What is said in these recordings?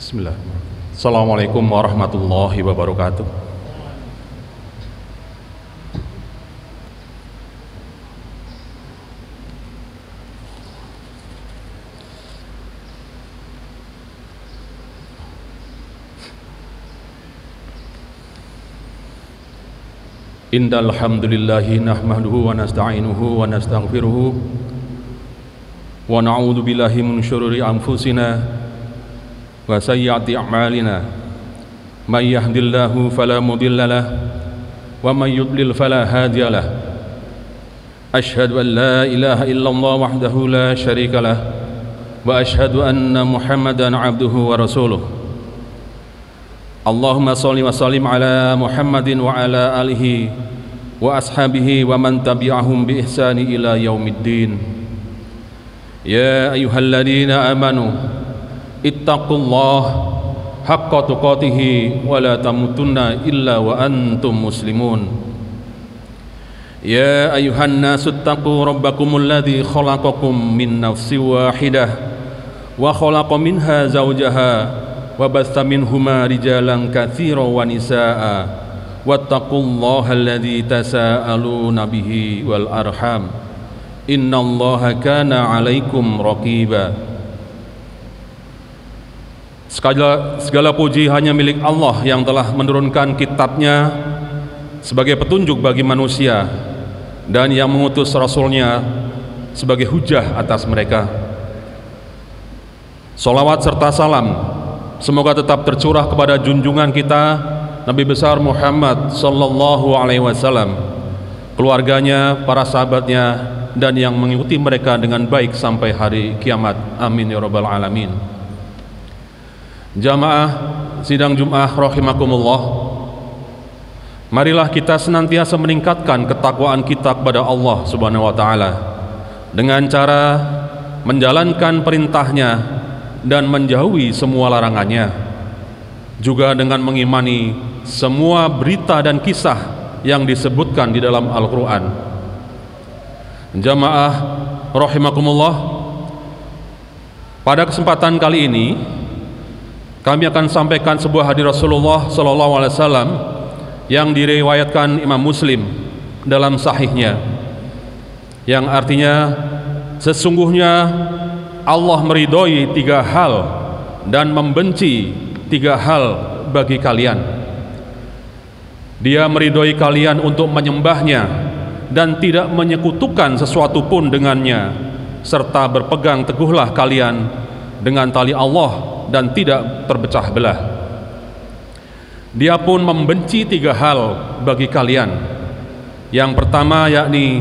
Bismillah. Assalamualaikum warahmatullahi wabarakatuh. Innal hamdalillahi nahmaduhu wa nasta'inuhu wa nastaghfiruhu wa na'udzu billahi min syururi anfusina wa sayyiati a'malina may yahdihillahu fala mudilla lahu wa may yudlil fala hadiya lahu asyhadu an la ilaha illallah wahdahu la syarika lahu wa asyhadu anna muhammadan abduhu wa rasuluh. Allahumma shalli wa sallim ala Muhammadin wa ala alihi wa ashabihi wa man tabi'ahum bi ihsani ila yaumiddin. Ya ayyuhalladzina amanu ittaqullaha haqqa tuqatih wa la tamutunna illa wa antum muslimun. Ya ayyuhan nasu ittaqu rabbakumul ladzi khalaqakum min nafsin wahidah wa khalaqa minha zawjaha wa batha minhuma rijalan katsiran wa nisaa'a wattaqullaha alladzi tasaaluna bihi wal arham innallaha kana 'alaikum raqiba. Segala puji hanya milik Allah yang telah menurunkan kitabnya sebagai petunjuk bagi manusia dan yang mengutus Rasulnya sebagai hujah atas mereka. Salawat serta salam semoga tetap tercurah kepada junjungan kita Nabi besar Muhammad sallallahu alaihi wasallam, keluarganya, para sahabatnya, dan yang mengikuti mereka dengan baik sampai hari kiamat. Amin ya rabbal alamin. Jamaah sidang Jumat rahimakumullah, marilah kita senantiasa meningkatkan ketakwaan kita kepada Allah Subhanahu wa taala dengan cara menjalankan perintahnya dan menjauhi semua larangannya, juga dengan mengimani semua berita dan kisah yang disebutkan di dalam Al-Quran. Jamaah rahimakumullah, pada kesempatan kali ini kami akan sampaikan sebuah hadis Rasulullah SAW yang diriwayatkan Imam Muslim dalam sahihnya, yang artinya sesungguhnya Allah meridhoi 3 hal dan membenci 3 hal bagi kalian. Dia meridhoi kalian untuk menyembahnya dan tidak menyekutukan sesuatu pun dengannya, serta berpegang teguhlah kalian dengan tali Allah dan tidak terpecah belah. Dia pun membenci 3 hal bagi kalian. Yang pertama yakni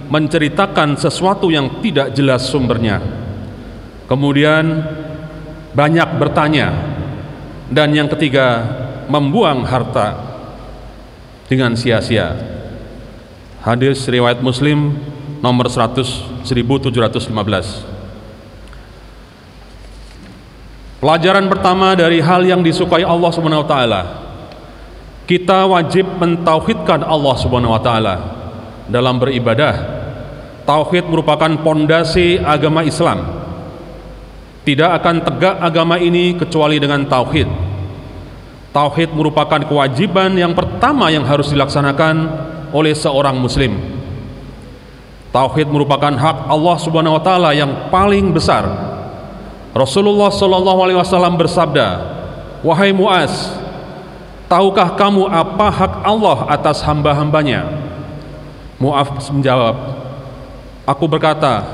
menceritakan sesuatu yang tidak jelas sumbernya, kemudian banyak bertanya, dan yang ketiga membuang harta dengan sia-sia. Hadis riwayat Muslim nomor 1715. Pelajaran pertama dari hal yang disukai Allah Subhanahu wa taala, kita wajib mentauhidkan Allah Subhanahu wa taala dalam beribadah. Tauhid merupakan pondasi agama Islam. Tidak akan tegak agama ini kecuali dengan tauhid. Tauhid merupakan kewajiban yang pertama yang harus dilaksanakan oleh seorang muslim. Tauhid merupakan hak Allah Subhanahu wa taala yang paling besar. Rasulullah sallallahu alaihi wasallam bersabda, "Wahai Muaz, tahukah kamu apa hak Allah atas hamba-hambanya?" Muaz menjawab, "Aku berkata,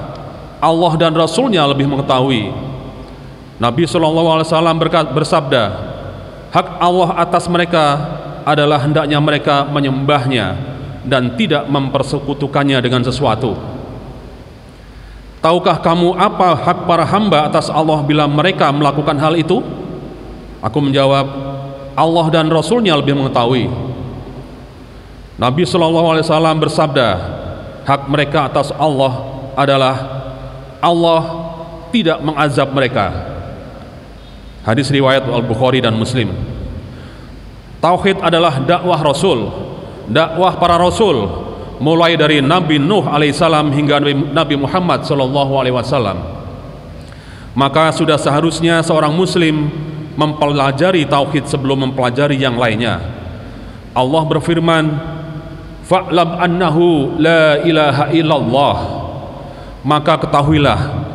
Allah dan Rasulnya lebih mengetahui." Nabi SAW bersabda, hak Allah atas mereka adalah hendaknya mereka menyembahnya dan tidak mempersekutukannya dengan sesuatu. Tahukah kamu apa hak para hamba atas Allah bila mereka melakukan hal itu? Aku menjawab, Allah dan Rasulnya lebih mengetahui. Nabi SAW bersabda, hak mereka atas Allah adalah Allah tidak mengazab mereka. Hadis riwayat Al-Bukhari dan Muslim. Tauhid adalah dakwah Rasul, dakwah para Rasul, mulai dari Nabi Nuh alaihissalam hingga Nabi Muhammad sallallahu alaihi wasallam. Maka sudah seharusnya seorang muslim mempelajari tauhid sebelum mempelajari yang lainnya. Allah berfirman, fa'lam annahu la ilaha illallah, maka ketahuilah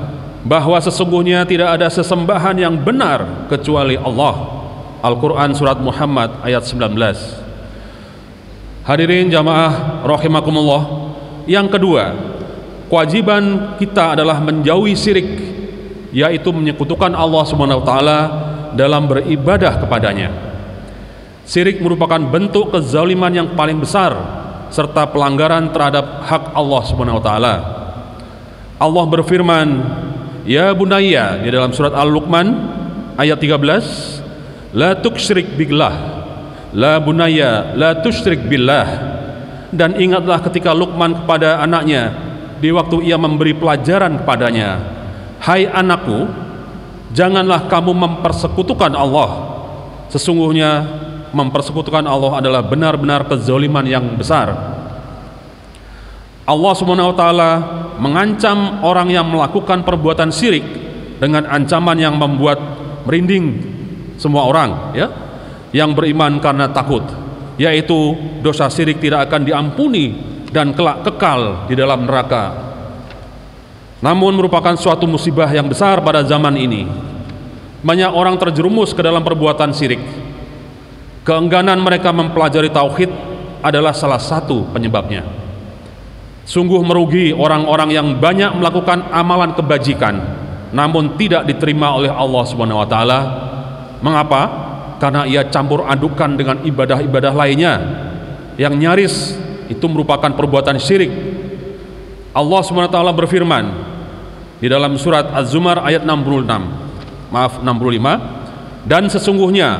bahwa sesungguhnya tidak ada sesembahan yang benar kecuali Allah. Al-Quran surat Muhammad ayat 19. Hadirin jamaah rahimakumullah, yang kedua, kewajiban kita adalah menjauhi syirik, yaitu menyekutukan Allah Subhanahu wa taala dalam beribadah kepadanya. Syirik merupakan bentuk kezaliman yang paling besar serta pelanggaran terhadap hak Allah Subhanahu wa taala. Allah berfirman, ya bunayya, di dalam surat Al-Luqman ayat 13, la tusyrik billah, la bunayya la tusyrik billah. Dan ingatlah ketika Luqman kepada anaknya di waktu ia memberi pelajaran kepadanya, hai anakku, janganlah kamu mempersekutukan Allah. Sesungguhnya mempersekutukan Allah adalah benar-benar kezaliman yang besar. Allah Subhanahu wa taala mengancam orang yang melakukan perbuatan syirik dengan ancaman yang membuat merinding semua orang, ya, yang beriman karena takut, yaitu dosa syirik tidak akan diampuni dan kelak kekal di dalam neraka. Namun merupakan suatu musibah yang besar pada zaman ini. Banyak orang terjerumus ke dalam perbuatan syirik. Keengganan mereka mempelajari tauhid adalah salah satu penyebabnya. Sungguh merugi orang-orang yang banyak melakukan amalan kebajikan namun tidak diterima oleh Allah Subhanahu wa taala. Mengapa? Karena ia campur adukan dengan ibadah-ibadah lainnya yang nyaris itu merupakan perbuatan syirik. Allah Subhanahu wa taala berfirman di dalam surat Az-Zumar ayat 65, dan sesungguhnya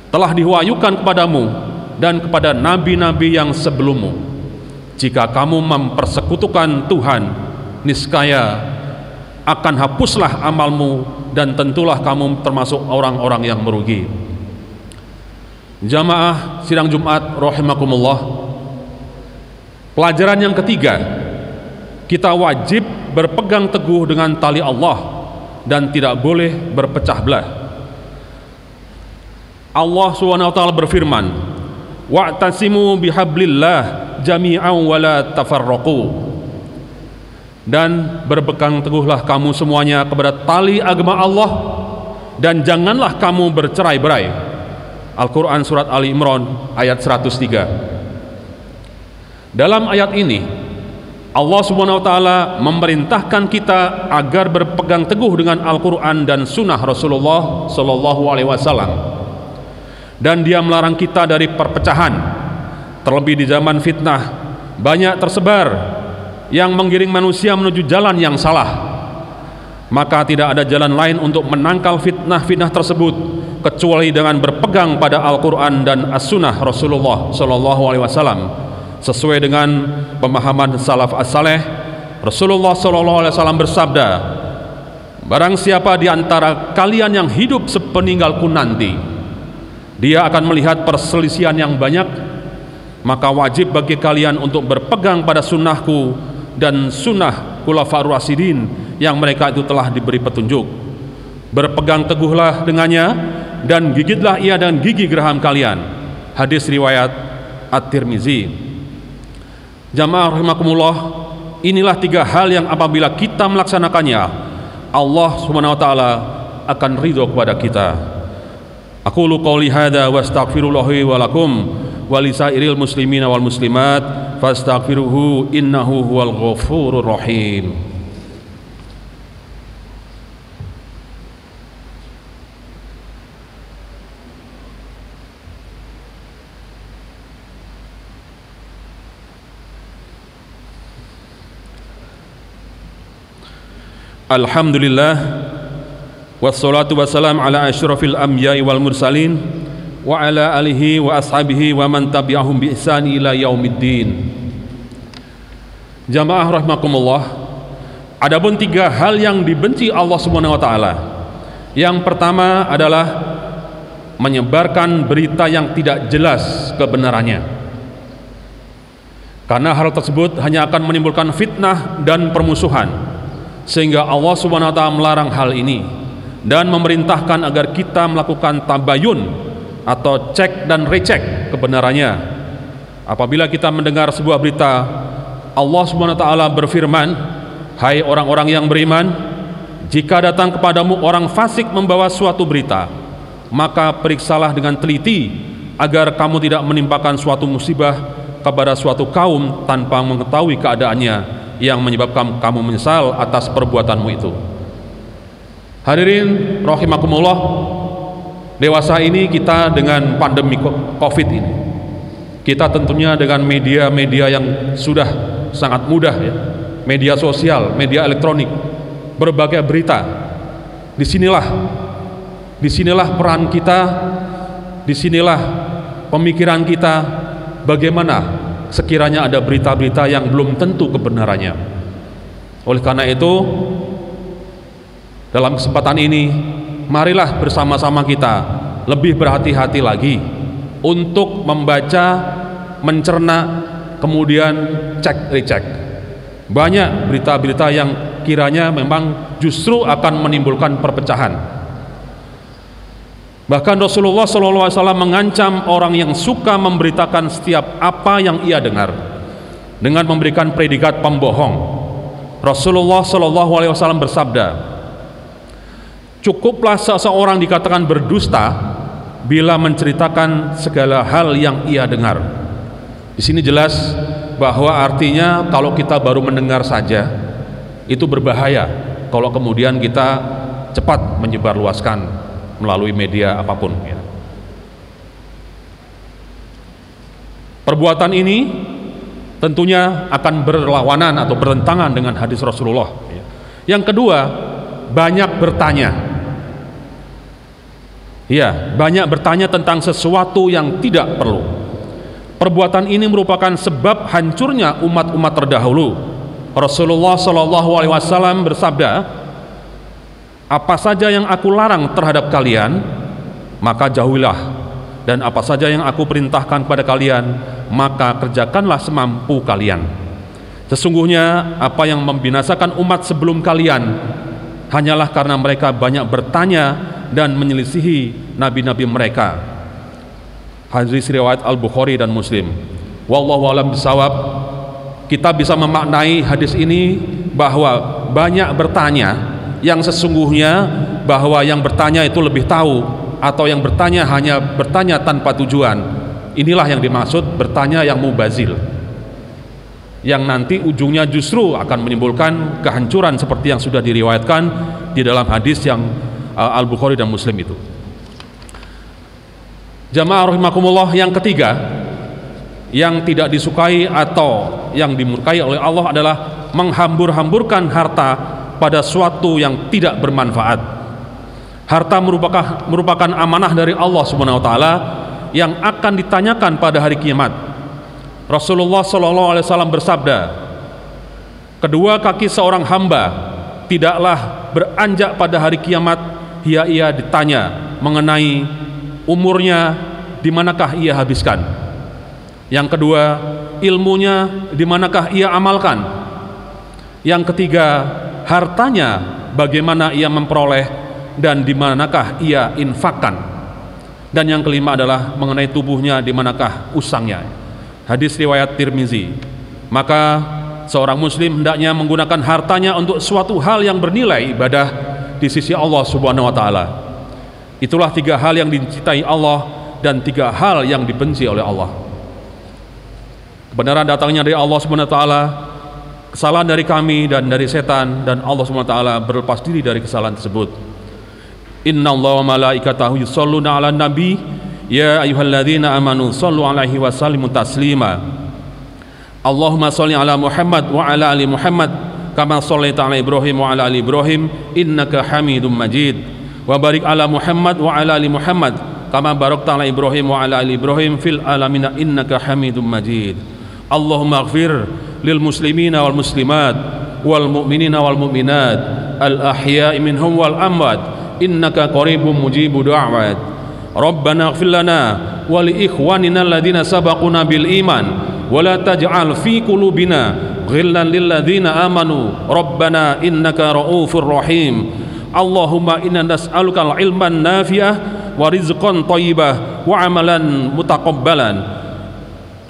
telah diwahyukan kepadamu dan kepada nabi-nabi yang sebelummu, jika kamu mempersekutukan Tuhan, niscaya akan hapuslah amalmu dan tentulah kamu termasuk orang-orang yang merugi. Jamaah sidang Jumat rahimakumullah, pelajaran yang ketiga, kita wajib berpegang teguh dengan tali Allah dan tidak boleh berpecah belah. Allah Subhanahu wa taala berfirman, wa'tasimu bihablillah jami'an wa la tafarraqu, dan berpegang teguhlah kamu semuanya kepada tali agama Allah dan janganlah kamu bercerai-berai. Al-Quran surat Ali Imran ayat 103. Dalam ayat ini Allah Subhanahu wa taala memerintahkan kita agar berpegang teguh dengan Al-Quran dan sunnah Rasulullah Sallallahu Alaihi Wasallam, dan Dia melarang kita dari perpecahan. Terlebih di zaman fitnah banyak tersebar yang menggiring manusia menuju jalan yang salah. Maka tidak ada jalan lain untuk menangkal fitnah-fitnah tersebut kecuali dengan berpegang pada Al-Quran dan As-Sunnah Rasulullah Sallallahu Alaihi Wasallam sesuai dengan pemahaman salaf as-saleh. Rasulullah Sallallahu Alaihi Wasallam bersabda, barang siapa di antara kalian yang hidup sepeninggalku nanti, dia akan melihat perselisihan yang banyak, maka wajib bagi kalian untuk berpegang pada sunnahku dan sunnah khulafaur rasyidin yang mereka itu telah diberi petunjuk. Berpegang teguhlah dengannya dan gigitlah ia dengan gigi geraham kalian. Hadis riwayat At-Tirmizi. Jamaah rahimakumullah, inilah tiga hal yang apabila kita melaksanakannya, Allah Subhanahu wa taala akan ridho kepada kita. Aqulu qouli hadza wa astaghfirullahi wa lakum wa lisairil muslimina wal muslimat fastaghfiruhu innahu huwal ghafurur rahim. Alhamdulillah wassalatu wassalam ala asyrafil anbiya'i wal mursalin wa ala alihi wa ashabihi wa man tabi'ahum bi ihsani ila yaumiddin. Jamaah rahimakumullah, adapun tiga hal yang dibenci Allah Subhanahu wa taala. Yang pertama adalah menyebarkan berita yang tidak jelas kebenarannya, karena hal tersebut hanya akan menimbulkan fitnah dan permusuhan, sehingga Allah Subhanahu wa taala melarang hal ini. dan memerintahkan agar kita melakukan tabayun atau cek dan recek kebenarannya. Apabila kita mendengar sebuah berita, Allah SWT berfirman, "Hai orang-orang yang beriman, jika datang kepadamu orang fasik membawa suatu berita, maka periksalah dengan teliti agar kamu tidak menimpakan suatu musibah kepada suatu kaum tanpa mengetahui keadaannya yang menyebabkan kamu menyesal atas perbuatanmu itu." Hadirin rahimakumullah, dewasa ini kita dengan pandemi Covid ini, kita tentunya dengan media-media yang sudah sangat mudah ya, media sosial, media elektronik, berbagai berita. Disinilah peran kita, disinilah pemikiran kita, bagaimana sekiranya ada berita-berita yang belum tentu kebenarannya. Oleh karena itu, dalam kesempatan ini, marilah bersama-sama kita lebih berhati-hati lagi untuk membaca, mencerna, kemudian cek recek. Banyak berita-berita yang kiranya memang justru akan menimbulkan perpecahan. Bahkan Rasulullah SAW mengancam orang yang suka memberitakan setiap apa yang ia dengar dengan memberikan predikat pembohong. Rasulullah SAW bersabda, "Cukuplah seseorang dikatakan berdusta bila menceritakan segala hal yang ia dengar." Di sini jelas bahwa artinya kalau kita baru mendengar saja itu berbahaya kalau kemudian kita cepat menyebarluaskan melalui media apapun ya. Perbuatan ini tentunya akan berlawanan atau bertentangan dengan hadis Rasulullah ya. Yang kedua, banyak bertanya. Ya, banyak bertanya tentang sesuatu yang tidak perlu. Perbuatan ini merupakan sebab hancurnya umat-umat terdahulu. Rasulullah SAW bersabda, "Apa saja yang aku larang terhadap kalian, maka jauhilah, dan apa saja yang aku perintahkan kepada kalian, maka kerjakanlah semampu kalian. Sesungguhnya apa yang membinasakan umat sebelum kalian hanyalah karena mereka banyak bertanya dan menyelisihi nabi-nabi mereka." Hadis riwayat Al-Bukhari dan Muslim. Wallahu a'lam bishawab. Kita bisa memaknai hadis ini bahwa banyak bertanya yang sesungguhnya bahwa yang bertanya itu lebih tahu, atau yang bertanya hanya bertanya tanpa tujuan. Inilah yang dimaksud bertanya yang mubazil, yang nanti ujungnya justru akan menimbulkan kehancuran seperti yang sudah diriwayatkan di dalam hadis yang Al-Bukhari dan Muslim itu. Jamaah rahimakumullah, yang ketiga yang tidak disukai atau yang dimurkai oleh Allah adalah menghambur-hamburkan harta pada suatu yang tidak bermanfaat. Harta merupakan amanah dari Allah Subhanahu wa taala yang akan ditanyakan pada hari kiamat. Rasulullah SAW bersabda, "Kedua kaki seorang hamba tidaklah beranjak pada hari kiamat hingga ia ditanya mengenai umurnya, di manakah ia habiskan. Yang kedua, ilmunya di manakah ia amalkan. Yang ketiga, hartanya bagaimana ia memperoleh dan di manakah ia infakkan. Dan yang kelima adalah mengenai tubuhnya, di manakah usangnya." Hadis riwayat Tirmizi. Maka seorang muslim hendaknya menggunakan hartanya untuk suatu hal yang bernilai ibadah di sisi Allah Subhanahu wa taala. Itulah tiga hal yang dicintai Allah dan tiga hal yang dibenci oleh Allah. Kebenaran datangnya dari Allah Subhanahu wa taala, kesalahan dari kami dan dari setan, dan Allah Subhanahu wa taala berlepas diri dari kesalahan tersebut. Innallaha wa malaikatahu yusholluna 'alan nabi ya ayyuhalladzina amanu shollu 'alaihi wa sallimu taslima. Allahumma sholli 'ala Muhammad wa 'ala ali Muhammad kama shallaita 'ala Ibrahim wa 'ala ali Ibrahim innaka Hamidum Majid. Wa barik 'ala Muhammad wa 'ala ali Muhammad kama barakta 'ala Ibrahim wa 'ala ali Ibrahim fil alamin innaka Hamidum Majid. Allahumma ighfir lil muslimina wal muslimat wal mu'minina wal mu'minat al ahya'i minhum wal amwat innaka qaribum mujibud du'awat. Rabbana ighfir lana wa li ikhwanina alladhina sabaquna bil iman wa la taj'al fi qulubina ghillan lil ladzina amanu rabbana innaka ra'ufur rahim. Allahumma inna nas'aluka ilman nafi'ah wa rizqan thayyibah wa amalan mutaqabbalan.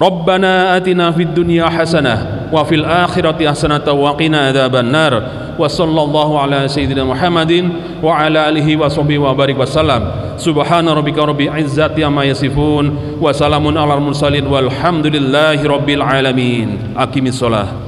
Rabbana atina fid dunya hasanah wa fil akhirati hasanah wa qina adzabannar. Wa sallallahu ala sayyidina Muhammadin wa ala alihi wa sahbihi wa barik wasallam. Subhana rabbika rabbil izzati amma yasifun wa salamun alal mursalin walhamdulillahi rabbil alamin. Aqimis shalah.